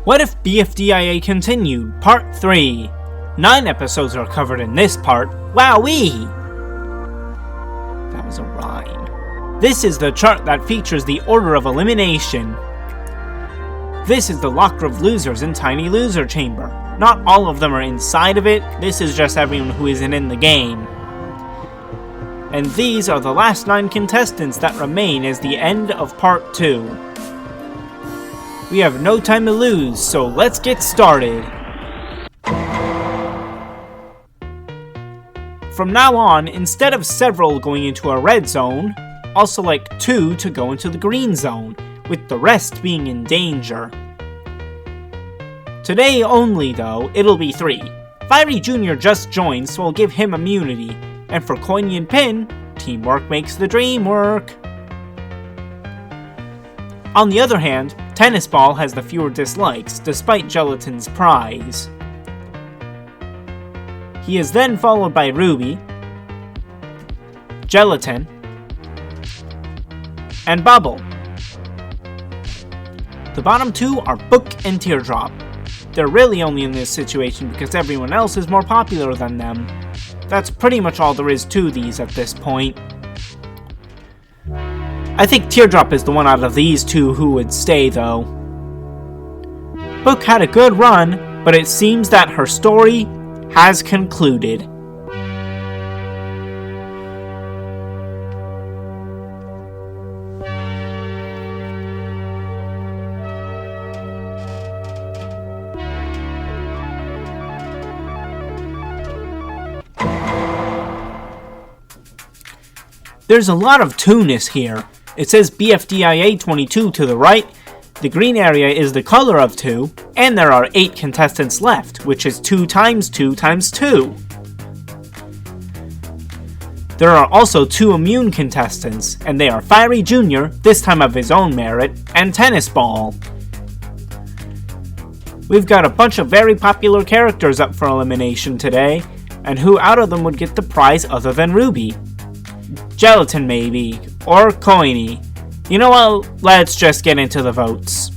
What If BFDIA Continued, Part 3. 9 episodes are covered in this part. Wowee! That was a rhyme. This is the chart that features the order of elimination. This is the locker of losers in Tiny Loser Chamber. Not all of them are inside of it, this is just everyone who isn't in the game. And these are the last 9 contestants that remain as the end of Part 2. We have no time to lose, so let's get started. From now on, instead of several going into a red zone, I'll select 2 to go into the green zone, with the rest being in danger. Today only, though, it'll be 3. Fiery Jr. just joined, so I'll give him immunity, and for Coiny and Pin, teamwork makes the dream work. On the other hand, Tennis Ball has the fewer dislikes, despite Gelatin's prize. He is then followed by Ruby, Gelatin, and Bubble. The bottom 2 are Book and Teardrop. They're really only in this situation because everyone else is more popular than them. That's pretty much all there is to these at this point. I think Teardrop is the one out of these 2 who would stay, though. Book had a good run, but it seems that her story has concluded. There's a lot of 2-ness here. It says BFDIA 22 to the right, the green area is the color of 2, and there are 8 contestants left, which is 2 times 2 times 2. There are also 2 immune contestants, and they are Fiery Jr., this time of his own merit, and Tennis Ball. We've got a bunch of very popular characters up for elimination today, and who out of them would get the prize other than Ruby? Gelatin maybe, or Coiny. You know what, let's just get into the votes.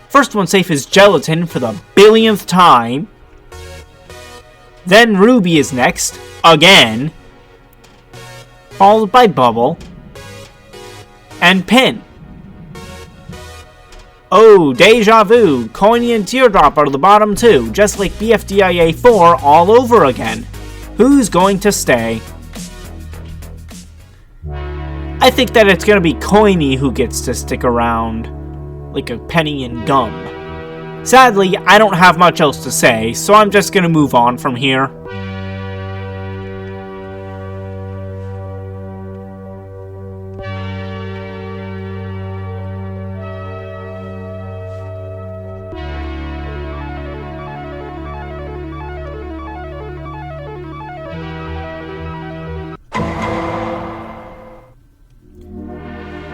First one safe is Gelatin for the billionth time. Then Ruby is next, again. Followed by Bubble. And Pin. Oh, deja vu, Coiny and Teardrop are the bottom 2, just like BFDIA 4 all over again. Who's going to stay? I think that it's gonna be Coiny who gets to stick around, like a penny in gum. Sadly, I don't have much else to say, so I'm just gonna move on from here.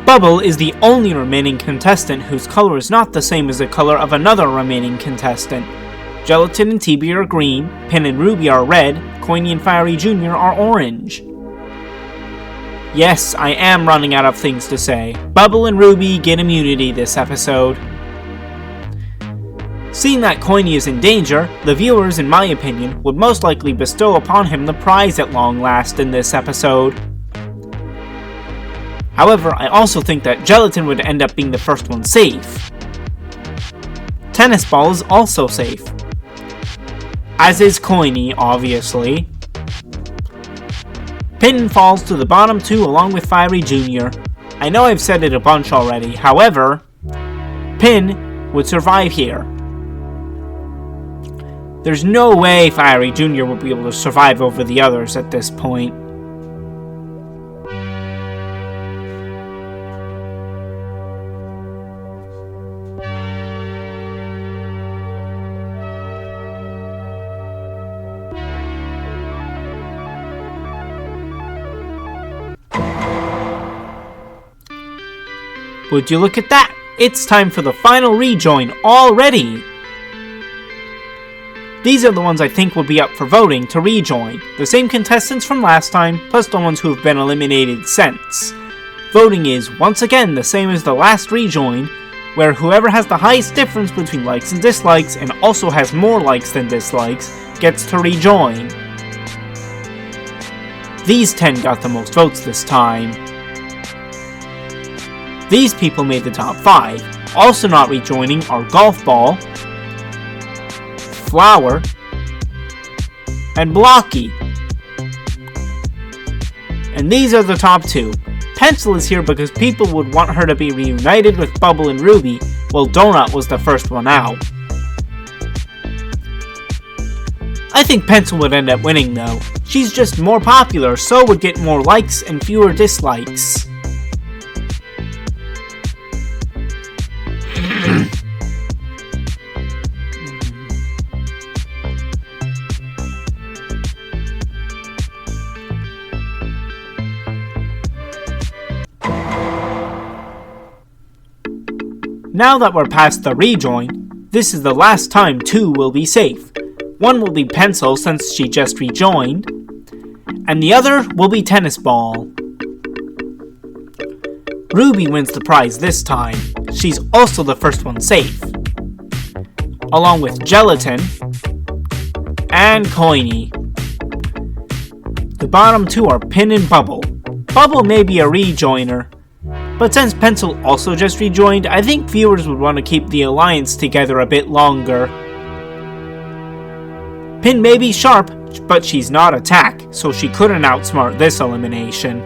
Bubble is the only remaining contestant whose color is not the same as the color of another remaining contestant. Gelatin and TB are green, Pin and Ruby are red, Coiny and Fiery Jr. are orange. Yes, I am running out of things to say. Bubble and Ruby get immunity this episode. Seeing that Coiny is in danger, the viewers, in my opinion, would most likely bestow upon him the prize at long last in this episode. However, I also think that Gelatin would end up being the first one safe. Tennis Ball is also safe. As is Coiny, obviously. Pin falls to the bottom 2 along with Fiery Jr. I know I've said it a bunch already, however, Pin would survive here. There's no way Fiery Jr. would be able to survive over the others at this point. Would you look at that? It's time for the final rejoin already! These are the ones I think will be up for voting to rejoin. The same contestants from last time, plus the ones who have been eliminated since. Voting is once again the same as the last rejoin, where whoever has the highest difference between likes and dislikes and also has more likes than dislikes gets to rejoin. These 10 got the most votes this time. These people made the top 5. Also not rejoining are Golf Ball, Flower, and Blocky. And these are the top 2. Pencil is here because people would want her to be reunited with Bubble and Ruby, while Donut was the first one out. I think Pencil would end up winning though. She's just more popular, so would get more likes and fewer dislikes. Now that we're past the rejoin, this is the last time 2 will be safe. One will be Pencil since she just rejoined, and the other will be Tennis Ball. Ruby wins the prize this time. She's also the first one safe, along with Gelatin and Coiny. The bottom 2 are Pin and Bubble. Bubble may be a rejoiner, but since Pencil also just rejoined, I think viewers would want to keep the alliance together a bit longer. Pin may be sharp, but she's not attack, so she couldn't outsmart this elimination.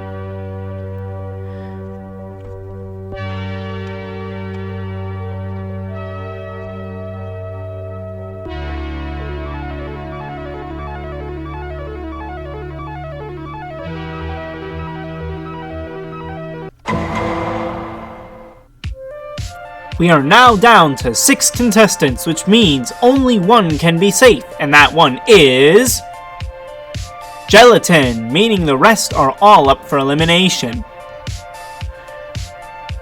We are now down to 6 contestants, which means only one can be safe, and that one is Gelatin, meaning the rest are all up for elimination.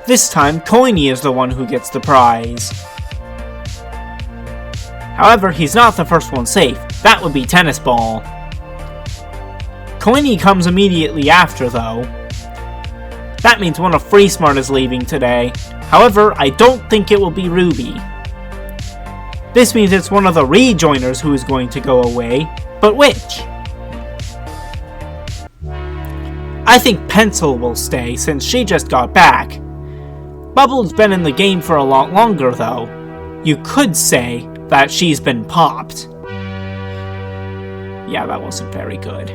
This time, Coiny is the one who gets the prize. However, he's not the first one safe. That would be Tennis Ball. Coiny comes immediately after, though. That means one of Free Smart is leaving today. However, I don't think it will be Ruby. This means it's one of the rejoiners who is going to go away, but which? I think Pencil will stay since she just got back. Bubble's been in the game for a lot longer though. You could say that she's been popped. Yeah, that wasn't very good.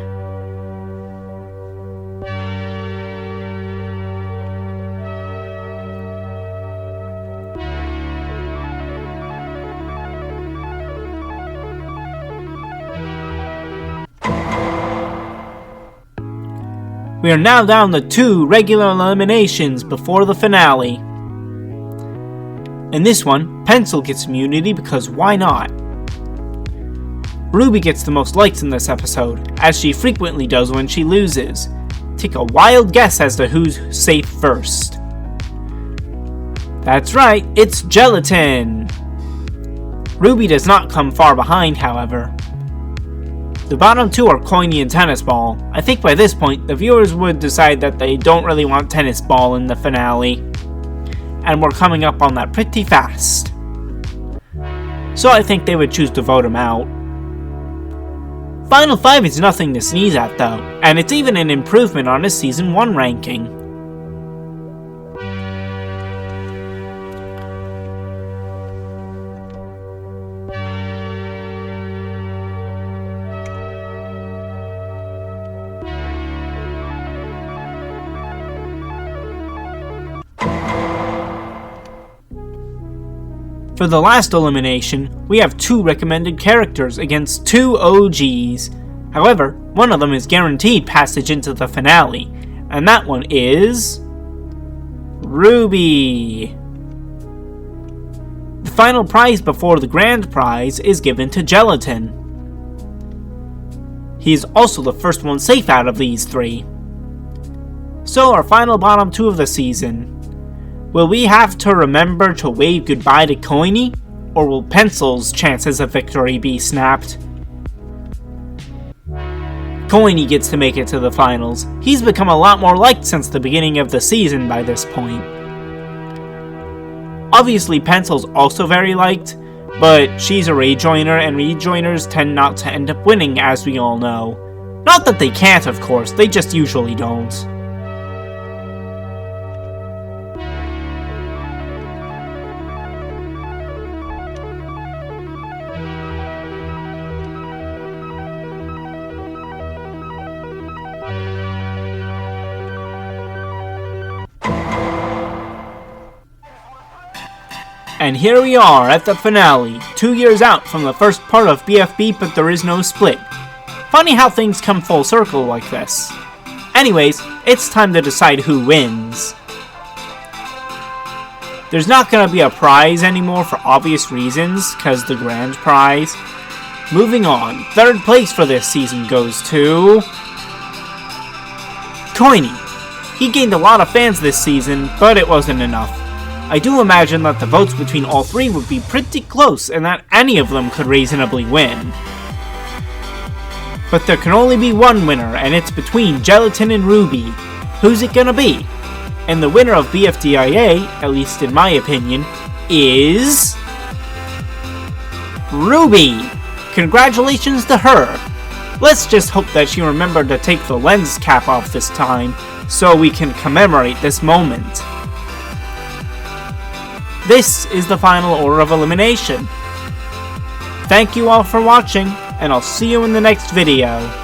We are now down to 2 regular eliminations before the finale. In this one, Pencil gets immunity because why not? Ruby gets the most likes in this episode, as she frequently does when she loses. Take a wild guess as to who's safe first. That's right, it's Gelatin! Ruby does not come far behind, however. The bottom 2 are Coiny and Tennis Ball. I think by this point, the viewers would decide that they don't really want Tennis Ball in the finale. And we're coming up on that pretty fast. So I think they would choose to vote him out. Final 5 is nothing to sneeze at though, and it's even an improvement on his Season 1 ranking. For the last elimination, we have 2 recommended characters against 2 OGs. However, one of them is guaranteed passage into the finale, and that one is Ruby. The final prize before the grand prize is given to Gelatin. He is also the first one safe out of these 3. So our final bottom 2 of the season. Will we have to remember to wave goodbye to Coiny, or will Pencil's chances of victory be snapped? Coiny gets to make it to the finals. He's become a lot more liked since the beginning of the season by this point. Obviously, Pencil's also very liked, but she's a rejoiner, and rejoiners tend not to end up winning, as we all know. Not that they can't, of course, they just usually don't. And here we are at the finale, 2 years out from the first part of BFB, but there is no split. Funny how things come full circle like this. Anyways, it's time to decide who wins. There's not gonna be a prize anymore for obvious reasons, cause the grand prize. Moving on, third place for this season goes to... Coiny. He gained a lot of fans this season, but it wasn't enough. I do imagine that the votes between all three would be pretty close and that any of them could reasonably win. But there can only be one winner, and it's between Gelatin and Ruby. Who's it gonna be? And the winner of BFDIA, at least in my opinion, is... Ruby! Congratulations to her! Let's just hope that she remembered to take the lens cap off this time, so we can commemorate this moment. This is the final order of elimination. Thank you all for watching, and I'll see you in the next video.